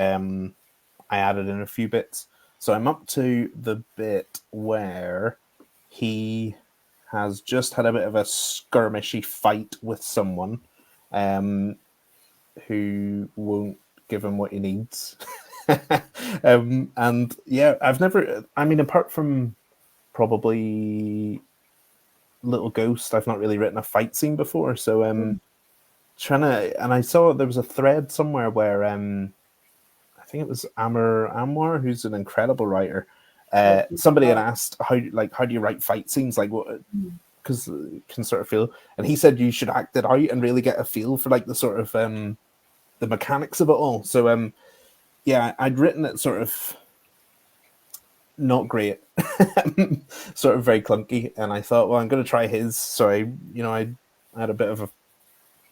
added in a few bits. So I'm up to the bit where he has just had a bit of a skirmishy fight with someone who won't give him what he needs. And yeah, I mean, apart from probably Little Ghost, I've not really written a fight scene before. So trying to, and I saw there was a thread somewhere where I think it was Amr Anwar, who's an incredible writer. Somebody had asked how do you write fight scenes, like what, because you can sort of feel, and he said you should act it out and really get a feel for like the sort of the mechanics of it all. So yeah, I'd written it sort of not great, sort of very clunky, and I thought, well, I'm going to try his. So I had a bit of a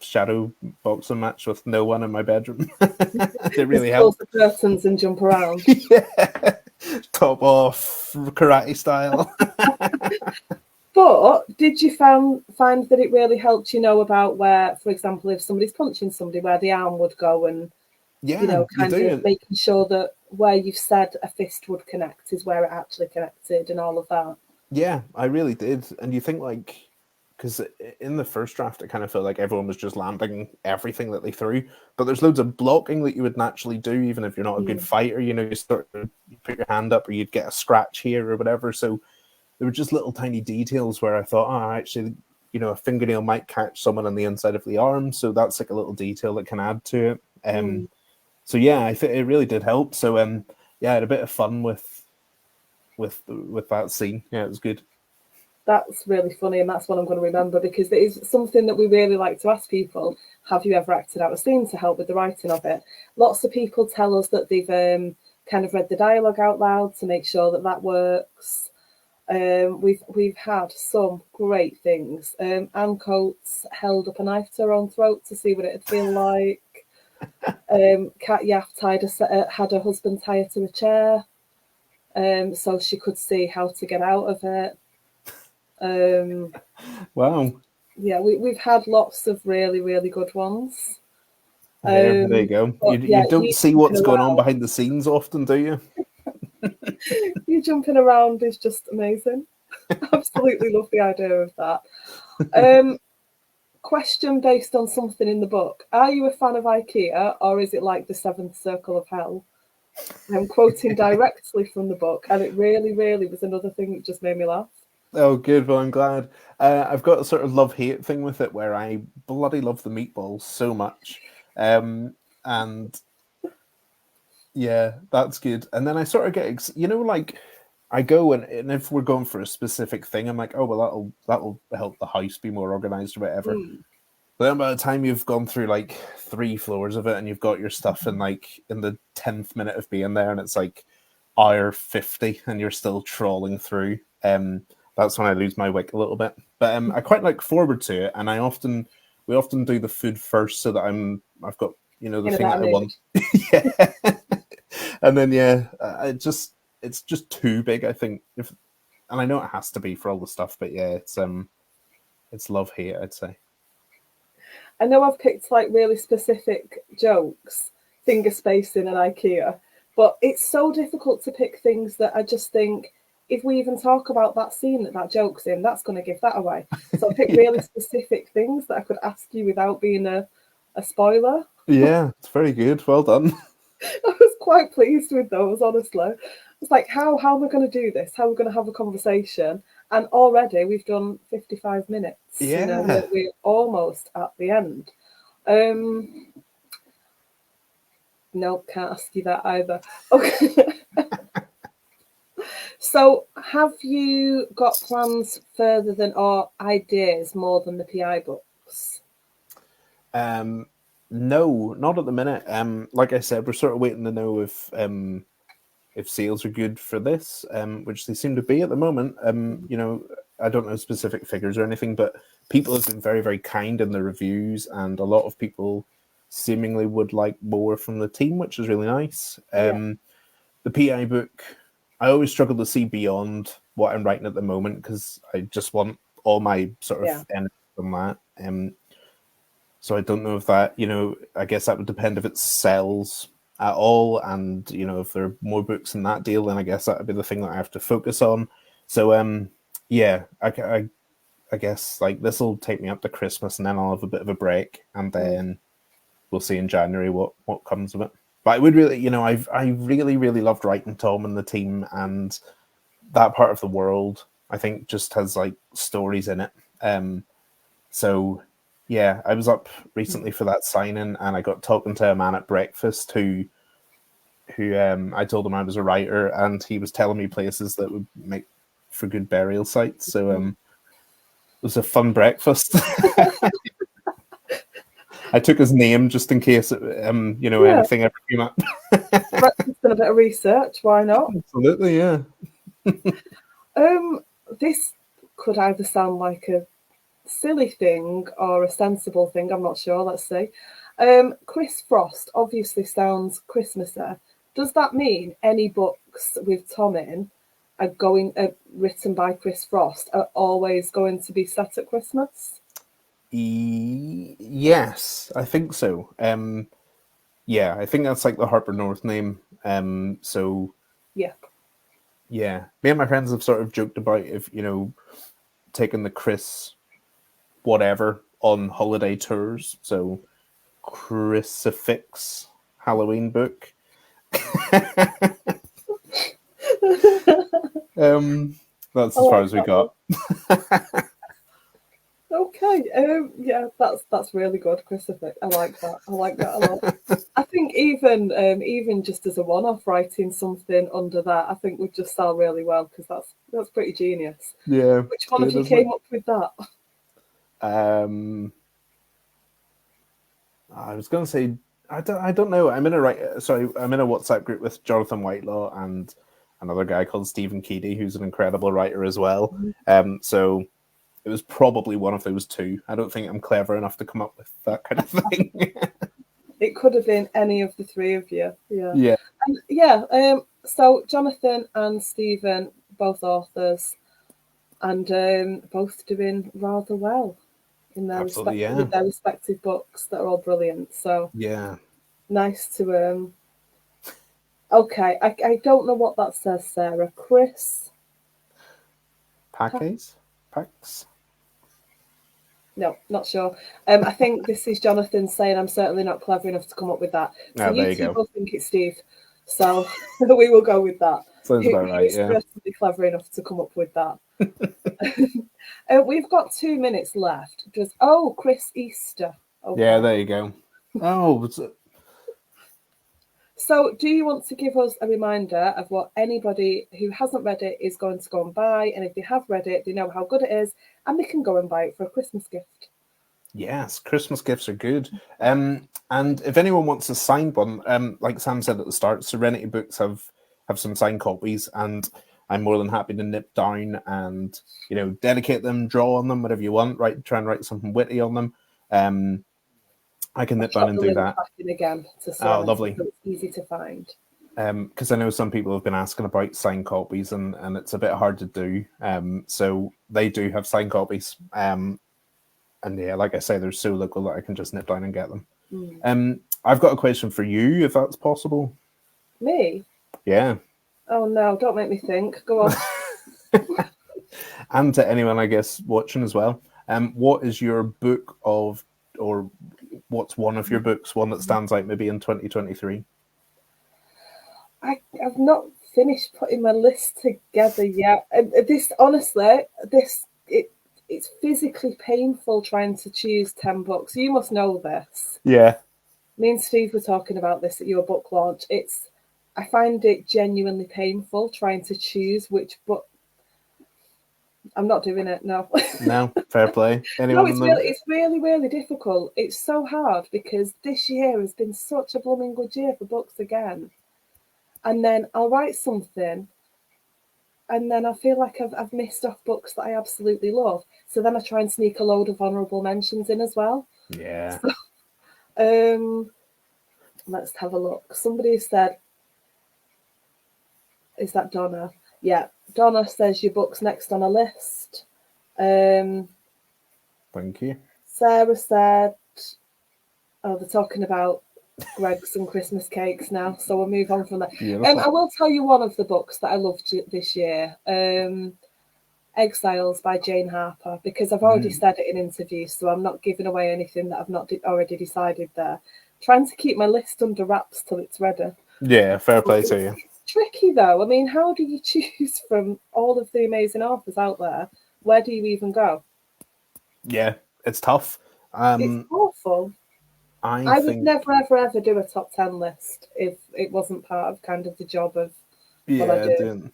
shadow boxing match with no one in my bedroom. It really Just close helped. the curtains and jump around. Yeah, top off, karate style. But did you find that it really helped you know about where, for example, if somebody's punching somebody, where the arm would go, and Yeah, you kind do. of making sure that where you've said a fist would connect is where it actually connected, and all of that. Yeah, I really did. And you think like, because in the first draft, it kind of felt like everyone was just landing everything that they threw. But there's loads of blocking that you would naturally do, even if you're not a good fighter. You put your hand up, or you'd get a scratch here or whatever. So there were just little tiny details where I thought, oh, actually, a fingernail might catch someone on the inside of the arm. So that's like a little detail that can add to it. So yeah, I think it really did help. So yeah, I had a bit of fun with that scene. Yeah, it was good. That's really funny, and that's what I'm going to remember, because it is something that we really like to ask people. Have you ever acted out a scene to help with the writing of it? Lots of people tell us that they've kind of read the dialogue out loud to make sure that that works. We've had some great things. Anne Coates held up a knife to her own throat to see what it'd feel like. Kat Yaff had her husband tie her to a chair, so she could see how to get out of it. Wow. Yeah, we've had lots of really, really good ones. There you go. You don't see what's going on behind the scenes often, do you? You jumping around is just amazing. Absolutely love the idea of that. Question based on something in the book. Are you a fan of IKEA, or is it like the seventh circle of hell? I'm quoting directly from the book, and it really, really was another thing that just made me laugh. Oh, good. Well, I'm glad. I've got a sort of love-hate thing with it where I bloody love the meatballs so much. And yeah, that's good. And then I sort of get, like I go and if we're going for a specific thing, I'm like, oh, well, that'll help the house be more organized or whatever. But then by the time you've gone through like 3 floors of it and you've got your stuff in the 10th minute of being there, and it's like, hour 50 and you're still trawling through. That's when I lose my wick a little bit. But I quite look forward to it, and we often do the food first so that I've got the thing that I want. Yeah. And then it's just too big, I think. And I know it has to be for all the stuff, but yeah, it's love hate, I'd say. I know I've picked like really specific jokes, finger spacing and IKEA, but it's so difficult to pick things that I just think if we even talk about that scene that joke's in, that's going to give that away. So I pick really specific things that I could ask you without being a spoiler. Yeah, it's very good. Well done. I was quite pleased with those, honestly. It's like, how am I going to do this? How are we going to have a conversation? And already we've done 55 minutes. Yeah. We're almost at the end. No, can't ask you that either. Okay. So, have you got plans further than, or ideas more than the PI books? No, not at the minute. Like I said, we're sort of waiting to know if sales are good for this, which they seem to be at the moment. I don't know specific figures or anything, but people have been very, very kind in the reviews, and a lot of people seemingly would like more from the team, which is really nice. The PI book, I always struggle to see beyond what I'm writing at the moment because I just want all my sort of energy from that. So I don't know if that, I guess that would depend if it sells at all, and if there are more books in that deal, then I guess that would be the thing that I have to focus on. So I guess like this will take me up to Christmas, and then I'll have a bit of a break, and then we'll see in January what comes of it. But I would really, I really, really loved writing Tom and the team, and that part of the world I think just has like stories in it. So yeah, I was up recently for that signing, and I got talking to a man at breakfast who I told him I was a writer, and he was telling me places that would make for good burial sites. So it was a fun breakfast. I took his name just in case anything ever came up. Breakfast and a bit of research, why not? Absolutely, yeah. This could either sound like a silly thing or a sensible thing, I'm not sure, let's see. Chris Frost obviously sounds Christmassy. Does that mean any books with Tom in are written by Chris Frost are always going to be set at Christmas? Yes, I think so. Yeah, I think that's like the Harper North name. So yeah, me and my friends have sort of joked about if taking the Chris whatever on holiday tours. So Crucifix Halloween book. That's as far as we got. Okay. Yeah, that's really good, Crucifix. I like that. I like that a lot. I think even just as a one-off, writing something under that, I think would just sell really well because that's pretty genius. Yeah. Which one of you came up with that? I was going to say I don't know. I'm in a WhatsApp group with Jonathan Whitelaw and another guy called Stephen Keedy, who's an incredible writer as well. So it was probably one of those two. I don't think I'm clever enough to come up with that kind of thing. It could have been any of the three of you. Yeah. And so Jonathan and Stephen, both authors, and both doing rather well in their with their respective books that are all brilliant. So yeah, nice to Okay, I don't know what that says, Sarah. Chris Pax? No, not sure. I think this is Jonathan saying I'm certainly not clever enough to come up with that. So you two both think it's Steve. So we will go with that. Sounds about right, yeah. Personally clever enough to come up with that. We've got 2 minutes left. Chris Easter. Okay. Yeah, there you go. Oh, so do you want to give us a reminder of what anybody who hasn't read it is going to go and buy? And if they have read it, they know how good it is, and they can go and buy it for a Christmas gift. Yes, Christmas gifts are good. And if anyone wants a signed one, like Sam said at the start, Serenity Books have have some signed copies, and I'm more than happy to nip down and, you know, dedicate them, draw on them, whatever you want, try and write something witty on them. I can nip down and do that. Back in again to Oh, lovely. so it's easy to find. Because I know some people have been asking about signed copies, and it's a bit hard to do. So they do have signed copies. And yeah, like I say, they're so local that I can just nip down and get them. I've got a question for you, if that's possible. Me? Yeah. Oh no, don't make me think. Go on. And to anyone, I guess, watching as well. What is your book of, or what's one of your books, one that stands out maybe in 2023? I've not finished putting my list together yet. And this, honestly, it's physically painful trying to choose 10 books. You must know this. Yeah. Me and Steve were talking about this at your book launch. I find it genuinely painful trying to choose which book. I'm not doing it, no. No, fair play. No, it's really, really difficult. It's so hard because this year has been such a blooming good year for books again. And then I'll write something, and then I feel like I've missed off books that I absolutely love. So then I try and sneak a load of honourable mentions in as well. Yeah. So, let's have a look. Somebody said, is that Donna? Yeah. Donna says your book's next on a list. Thank you. Sarah said, oh, they're talking about Greggs and Christmas cakes now, so we'll move on from that. I will tell you one of the books that I loved this year, Exiles by Jane Harper, because I've already said it in interviews, so I'm not giving away anything that I've not already decided there. Trying to keep my list under wraps till it's ready. Yeah, fair play to you. It's tricky though. I mean, how do you choose from all of the amazing authors out there? Where do you even go? Yeah, it's tough. It's awful. I would never, ever do a top 10 list if it wasn't part of kind of the job of what I do.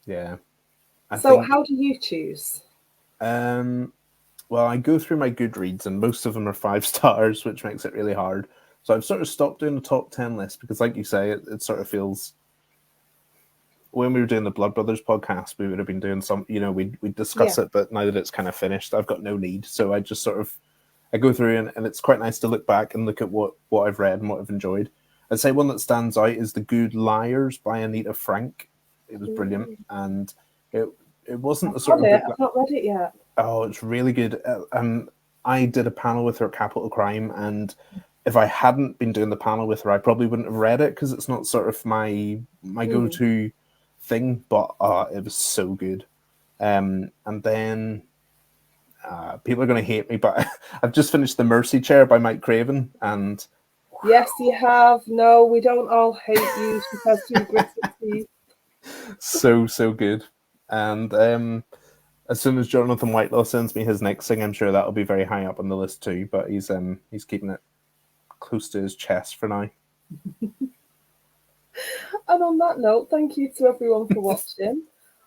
Yeah. How do you choose? Well, I go through my Goodreads, and most of them are 5 stars, which makes it really hard. So I've sort of stopped doing the top 10 list because, like you say, it sort of feels... When we were doing the Blood Brothers podcast, we would have been doing some, you know, we'd discuss it, but now that it's kind of finished, I've got no need. So I just sort of, I go through and it's quite nice to look back and look at what I've read and what I've enjoyed. I'd say one that stands out is The Good Liars by Anita Frank. It was brilliant, and it wasn't the sort of book I've not read it yet. Oh, it's really good. I did a panel with her at Capital Crime, and if I hadn't been doing the panel with her, I probably wouldn't have read it because it's not sort of my go-to thing, but it was so good. And then people are going to hate me, but I've just finished The Mercy Chair by Mike Craven, and yes, you have. No, we don't all hate you. She has 2 gritted teeth. So good. And as soon as Jonathan Whitelaw sends me his next thing, I'm sure that'll be very high up on the list too. But he's keeping it close to his chest for now. And on that note, thank you to everyone for watching.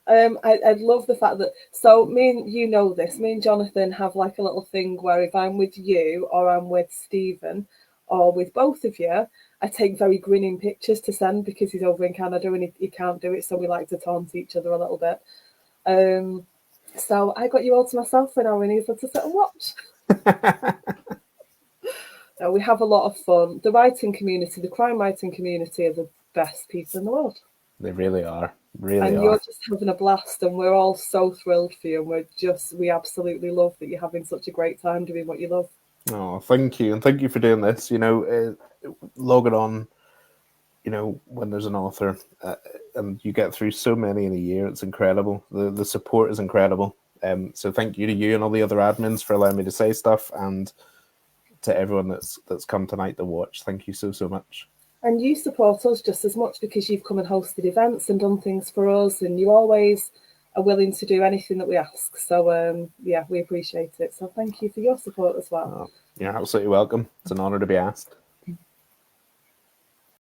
I love the fact that, so me and Jonathan have like a little thing where if I'm with you or I'm with Stephen or with both of you, I take very grinning pictures to send because he's over in Canada and he can't do it, so we like to taunt each other a little bit. So I got you all to myself for an hour and he's had to sit and watch. No, we have a lot of fun. The writing community, the crime writing community, are the best people in the world. They really are. You're just having a blast, and we're all so thrilled for you. And we absolutely love that you're having such a great time doing what you love. Oh, thank you, and thank you for doing this. You know, log it on. You know, when there's an author, and you get through so many in a year, it's incredible. The support is incredible. So thank you to you and all the other admins for allowing me to say stuff, and to everyone that's come tonight to watch. Thank you so much. And you support us just as much because you've come and hosted events and done things for us, and you always are willing to do anything that we ask. So, we appreciate it. So thank you for your support as well. Oh, you're absolutely welcome. It's an honour to be asked.